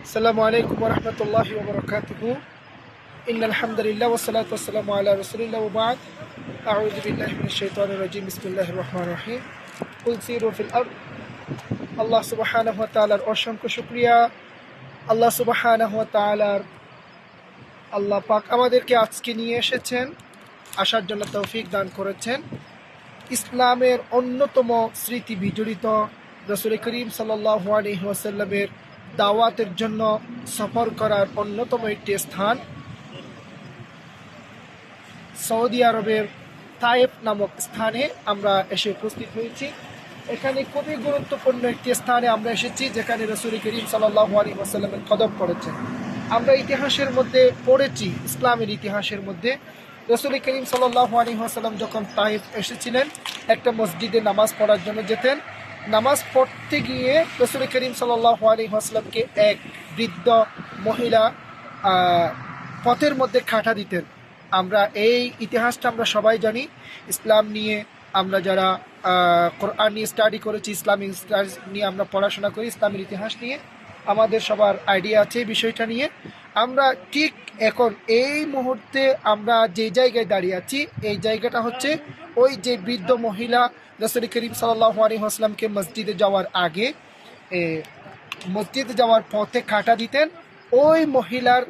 আসসালামু আলাইকুম ওয়া রাহমাতুল্লাহি ওয়া বারাকাতুহু। ইন্নাল হামদুলিল্লাহ ওয়াস সালাতু ওয়াস সালামু আলা রাসূলিল্লাহ ওয়া বা'দ। আউযু বিল্লাহি মিনাশ শাইতানির রাজীম। বিসমিল্লাহির রহমানির রহিম। কুল সিরু ফিল আরদ। আল্লাহ সুবহানাহু ওয়া তাআলার অসংখ্য শুকরিয়া। আল্লাহ সুবহানাহু ওয়া তাআলার আল্লাহ পাক আমাদেরকে আজকে নিয়ে এসেছেন, আসার জন্য তৌফিক দান করেছেন। ইসলামের অন্যতম স্মৃতি বিজড়িত রাসূল করিম সাল্লাল্লাহু আলাইহি ওয়াসাল্লামের দাওয়াতের জন্য সফর করার অন্যতম একটি স্থান সৌদি আরবের তায়েফ নামক স্থানে আমরা এসে উপস্থিত হয়েছি। এখানে খুবই গুরুত্বপূর্ণ একটি স্থানে আমরা এসেছি, যেখানে রাসূল করিম সাল্লাল্লাহু আলাইহি ওয়াসাল্লামের কদম পড়েছেন। আমরা ইতিহাসের মধ্যে পড়েছি, ইসলামের ইতিহাসের মধ্যে রাসূল করিম সাল্লাল্লাহু আলাইহি ওয়াসাল্লাম যখন তায়েফ এসেছিলেন, একটা মসজিদে নামাজ পড়ার জন্য যেতেন। নামাজ পড়তে গিয়ে রাসূল করিম সাল্লাল্লাহু আলাইহি ওয়াসাল্লামকে এক বৃদ্ধ মহিলা পথের মধ্যে কাটা দিতেন। আমরা এই ইতিহাসটা আমরা সবাই জানি। ইসলাম নিয়ে আমরা যারা কোরআন নিয়ে স্টাডি করেছি, ইসলামিক স্টাডি নিয়ে আমরা পড়াশোনা করি, ইসলামের ইতিহাস নিয়ে আমাদের সবার আইডিয়া আছে এই বিষয়টা নিয়ে। আমরা ঠিক এখন এই মুহূর্তে আমরা যে জায়গায় দাঁড়িয়ে আছি, এই জায়গাটা হচ্ছে ওই যে বৃদ্ধ মহিলা রাসূল করিম সাল্লাল্লাহু আলাইহি ওয়াসাল্লামকে মসজিদে যাওয়ার আগে, মসজিদে যাওয়ার পথে কাটা দিতেন, ওই মহিলার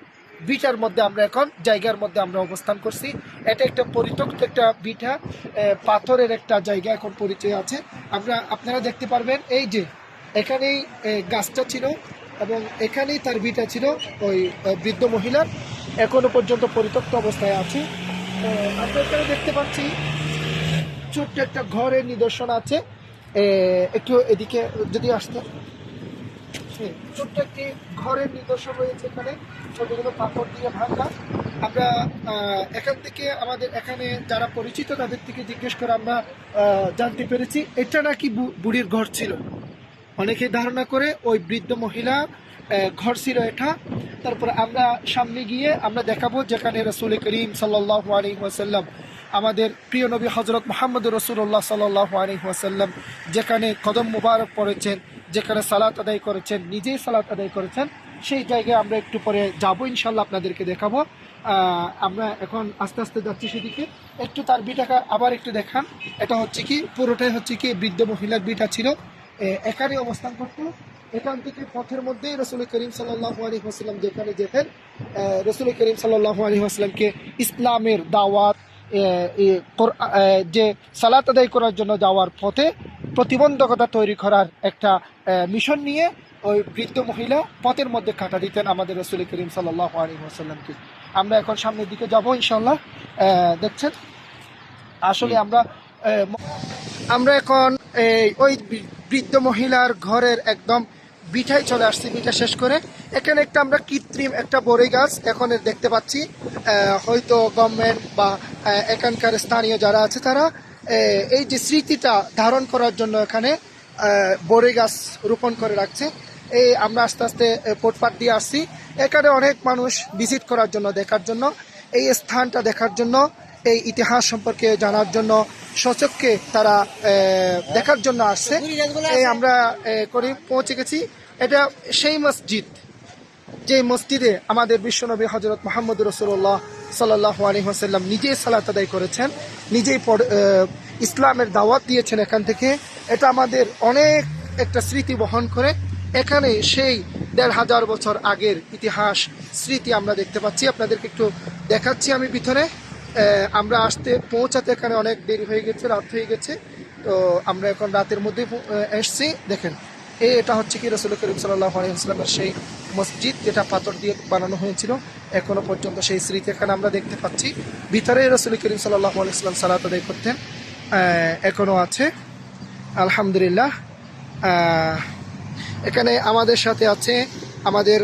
বিটার মধ্যে আমরা এখন জায়গার মধ্যে আমরা অবস্থান করছি। এটা একটা পরিত্যক্ত একটা বিটা, পাথরের একটা জায়গা এখন পরিচয় আছে। আপনারা দেখতে পারবেন এই যে এখানেই গাছটা ছিল এবং এখানেই তার বিটা ছিল ওই বৃদ্ধ মহিলার, এখনো পর্যন্ত পরিত্যক্ত অবস্থায় আছে। আমরা এখানে দেখতে পাচ্ছি ছোট্ট একটা ঘরের নিদর্শন আছে। একটু এদিকে যদি আসতে, ছোট্ট একটি ঘরের নিদর্শন রয়েছে এখানে, ছোটগুলো পাথর দিয়ে ভাঙা। আমরা এখান থেকে আমাদের এখানে যারা পরিচিত তাদের থেকে জিজ্ঞেস করে আমরা জানতে পেরেছি এটা নাকি বুড়ির ঘর ছিল। অনেকে ধারণা করে ওই বৃদ্ধ মহিলা ঘর ছিল এটা। তারপরে আমরা সামনে গিয়ে আমরা দেখাবো যেখানে রাসূল করিম সাল্লাল্লাহু আলাইহি ওয়াসাল্লাম, আমাদের প্রিয় নবী হযরত মুহাম্মদুর রাসূলুল্লাহ সাল্লাল্লাহু আলাইহি ওয়াসাল্লাম যেখানে কদম মুবারক পড়েছেন, যেখানে সালাত আদায় করেছেন, নিজেই সালাত আদায় করেছেন, সেই জায়গায় আমরা একটু পরে যাবো, ইনশাল্লাহ আপনাদেরকে দেখাবো। আমরা এখন আস্তে আস্তে যাচ্ছি সেদিকে। একটু তার বিটাকে আবার একটু দেখান। এটা হচ্ছে কি, পুরোটাই হচ্ছে কি বৃদ্ধ মহিলার বিটা ছিল, এখানে অবস্থান করতো। এখান থেকে পথের মধ্যেই রাসূল করিম সাল্লাল্লাহু আলাইহি ওয়াসাল্লাম যেখানে যেতেন, রাসূল করিম সাল্লাল্লাহু আলাইহি ওয়াসাল্লামকে ইসলামের দাওয়াত, যে সালাত আদায় করার জন্য যাওয়ার পথে প্রতিবন্ধকতা তৈরি করার একটা মিশন নিয়ে ওই বৃদ্ধ মহিলা পথের মধ্যে কাটা দিতেন আমাদের রাসূল করিম সাল্লাল্লাহু আলাইহি ওয়াসাল্লামকে। আমরা এখন সামনের দিকে যাব ইনশাআল্লাহ। দেখছেন আসলে আমরা এখন ওই বৃদ্ধ মহিলার ঘরের একদম বিঠায় চলে আসছি। বিটা শেষ করে এখানে একটা আমরা কৃত্রিম একটা বড়ই গাছ এখন দেখতে পাচ্ছি। হয়তো গভর্নমেন্ট বা এখানকার স্থানীয় যারা আছে তারা এই যে স্মৃতিটা ধারণ করার জন্য এখানে বড়ই গাছ রোপণ করে রাখছে। আমরা আস্তে আস্তে ফুটপাত দিয়ে আসছি। এখানে অনেক মানুষ ভিজিট করার জন্য, দেখার জন্য, এই স্থানটা দেখার জন্য, এই ইতিহাস সম্পর্কে জানার জন্য, সচক্ষে তারা দেখার জন্য আসছে। আমরা পৌঁছে গেছি। এটা সেই মসজিদ যে মসজিদে আমাদের বিশ্বনবী হযরত মুহাম্মদুর রাসূলুল্লাহ সাল্লাল্লাহু আলাইহি ওয়াসাল্লাম নিজেই সালাত আদায় করেছেন, নিজেই ইসলামের দাওয়াত দিয়েছেন এখান থেকে। এটা আমাদের অনেক একটা স্মৃতি বহন করে। এখানে সেই ১৫০০ বছর আগের ইতিহাস স্মৃতি আমরা দেখতে পাচ্ছি। আপনাদেরকে একটু দেখাচ্ছি আমি ভিতরে। আমরা পৌঁছাতে এখানে অনেক দেরি হয়ে গেছে, রাত হয়ে গেছে। তো আমরা এখন রাতের মধ্যে এসছি। দেখেন এটা হচ্ছে কি রাসূল করিম সাল্লাল্লাহু আলাইহি ওয়াসাল্লামের সেই মসজিদ, যেটা পাথর দিয়ে বানানো হয়েছিল। এখনো পর্যন্ত সেই স্মৃতি এখানে আমরা দেখতে পাচ্ছি। ভিতরে রাসূল করিম সাল্লাল্লাহু আলাইহি ওয়াসাল্লাম সালাত আদায় করতেন, এখনো আছে আলহামদুলিল্লাহ। এখানে আমাদের সাথে আছে আমাদের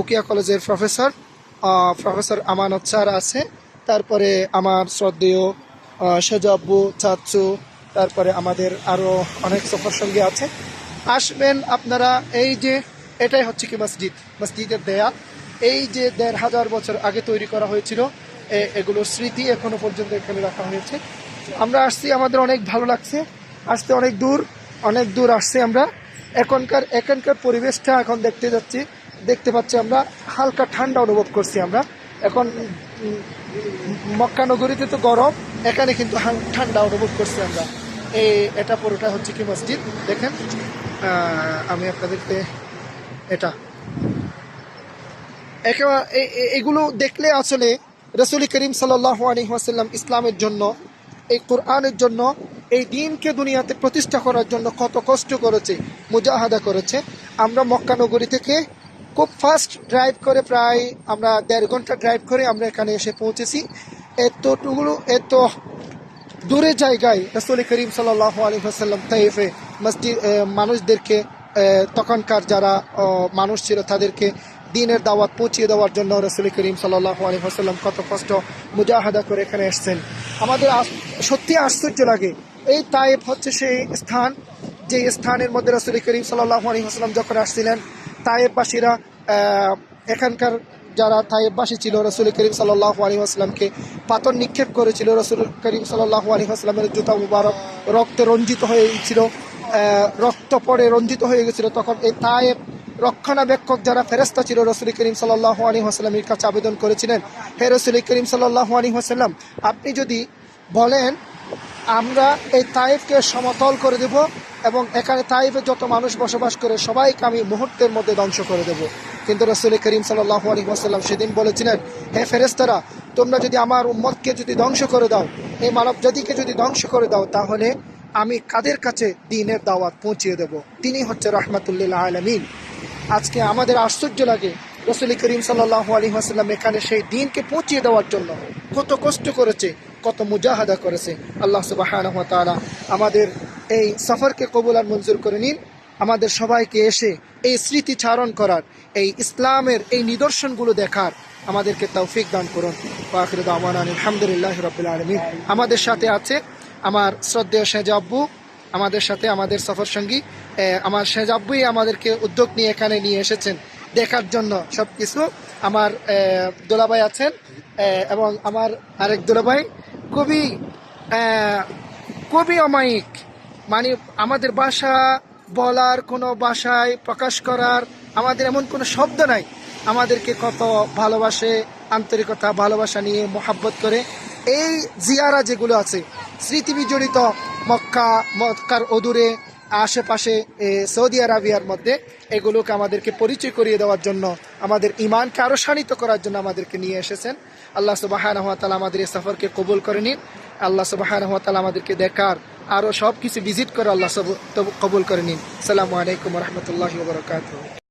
উকিয়া কলেজের প্রফেসর আমানত স্যার আছে। তারপরে আমার শ্রদ্ধেয় সেজাব্বু চাচ্চু, তারপরে আমাদের আরও অনেক সফর সঙ্গী আছে। আসবেন আপনারা। এই যে এটাই হচ্ছে কি মসজিদের দেয়াল, এই যে ১৫০০ বছর আগে তৈরি করা হয়েছিল, এগুলোর স্মৃতি এখনো পর্যন্ত এখানে রাখা হয়েছে। আমরা আসছি, আমাদের অনেক ভালো লাগছে আসতে। অনেক দূর আসছি আমরা। এখানকার পরিবেশটা এখন দেখতে যাচ্ছি। দেখতে পাচ্ছি আমরা হালকা ঠান্ডা অনুভব করছি আমরা এখন। মক্কা নগরীতে তো গরম, এখানে কিন্তু ঠান্ডা অনুভব করছি আমরা। এটা পুরোটা হচ্ছে কি মসজিদ দেখেন। আমি আপনাদেরকে এটা এগুলো দেখলে আসলে রাসূল করিম সাল্লাল্লাহু আলাইহি ওয়াসাল্লাম ইসলামের জন্য, এই কোরআনের জন্য, এই দ্বীনকে দুনিয়াতে প্রতিষ্ঠা করার জন্য কত কষ্ট করেছে, মুজাহাদা করেছে। আমরা মক্কা নগরী থেকে খুব ফাস্ট ড্রাইভ করে প্রায় আমরা 1.5 ঘন্টা ড্রাইভ করে আমরা এখানে এসে পৌঁছেছি। এত দূরের জায়গায় রাসূল করিম সাল্লাল্লাহু আলাইহি ওয়াসাল্লাম তাইফে মসজিদ মানুষদেরকে, তখনকার যারা মানুষ ছিল তাদেরকে দ্বীনের দাওয়াত পৌঁছিয়ে দেওয়ার জন্য রাসূল করিম সাল্লাল্লাহু আলাইহি ওয়াসাল্লাম কত কষ্ট মুজাহাদা করে এখানে এসেছেন। আমাদের সত্যি আশ্চর্য লাগে। এই তাইফ হচ্ছে সেই স্থান, যে স্থানের মধ্যে রাসূল করিম সাল্লাল্লাহু আলাইহি ওয়াসাল্লাম যখন আসছিলেন, তাইফবাসীরা, এখানকার যারা তাইফবাসী ছিল, রাসূল করিম সাল্লাল্লাহু আলাইহি ওয়াসাল্লামকে পাথর নিক্ষেপ করেছিল। রাসূল করিম সাল্লাল্লাহু আলাইহি ওয়াসাল্লামের জুতা মুবারক রক্তে রঞ্জিত হয়ে গিয়েছিল, রক্ত পড়ে রঞ্জিত হয়ে গেছিল। তখন এই তাইফ রক্ষণাবেক্ষক যারা ফেরেশতা ছিল, রাসূল করিম সাল্লাল্লাহু আলাইহি ওয়াসাল্লামের কাছে আবেদন করেছিলেন, হে রাসূল করিম সাল্লাল্লাহু আলাইহি ওয়াসাল্লাম, আপনি যদি বলেন আমরা এই তাইফকে সমতল করে দেব এবং এখানে তাইফে যত মানুষ বসবাস করে সবাইকে আমি মুহূর্তের মধ্যে ধ্বংস করে দেব। কিন্তু রাসূল করিম সাল্লাল্লাহু আলাইহি ওয়াসাল্লাম সেদিন বলেছিলেন, হে ফেরেশতারা, তোমরা যদি আমার উম্মতকে যদি ধ্বংস করে দাও, এই মানব জাতিকে যদি ধ্বংস করে দাও, তাহলে আমি কাদের কাছে দ্বীনের দাওয়াত পৌঁছিয়ে দেব? তিনি হচ্ছে রাহমাতুল লিল আলামিন। আজকে আমাদের আশ্চর্য লাগে, রাসূল করিম সাল্লাল্লাহু আলাইহি ওয়াসাল্লাম এখানে সেই দ্বীনকে পৌঁছিয়ে দেওয়ার জন্য কত কষ্ট করেছে, কত মুজাহাদা করেছে। আল্লাহ সুবহানাহু ওয়া তাআলা আমাদের এই সফরকে কবুল আর মঞ্জুর করে নিন। আমাদের সবাইকে এসে এই স্মৃতিচারণ করার, এই ইসলামের এই নিদর্শনগুলো দেখার আমাদেরকে তৌফিক দান করুন। ওয়া আখিরু দাওয়ানা আলহামদুলিল্লাহি রাব্বিল আলামিন। আমাদের সাথে আছে আমার শ্রদ্ধেয় সেজ আব্বু, আমাদের সাথে আমাদের সফর সঙ্গী। আমার সেজ আব্বুই আমাদেরকে উদ্যোগ নিয়ে এখানে নিয়ে এসেছেন দেখার জন্য সবকিছু। আমার দোলাভাই আছেন এবং আমার আরেক দোলাভাই খুবই অমায়িক, মানে আমাদের ভাষা বলার, কোনো ভাষায় প্রকাশ করার আমাদের এমন কোনো শব্দ নাই। আমাদেরকে কত ভালোবাসে, আন্তরিকতা ভালোবাসা নিয়ে মোহাব্বত করে। এই জিয়ারা যেগুলো আছে স্মৃতি বিজড়িত মক্কার অদূরে আশেপাশে সৌদি আরবিয়ার মধ্যে, এগুলোকে আমাদেরকে পরিচয় করিয়ে দেওয়ার জন্য, আমাদের ইমানকে আরো শানিত করার জন্য আমাদেরকে নিয়ে এসেছেন। আল্লাহ সুবহানাহু ওয়া তাআলা আমাদের এই সফরকে কবুল করে নিন। আল্লাহ সুবহানাহু ওয়া তাআলা আমাদেরকে দেখার আরো সব কিছু ভিজিট করে আল্লাহ কবুল করে নিন। আসসালামু আলাইকুম ওয়া রাহমাতুল্লাহি ওয়া বারাকাতুহু।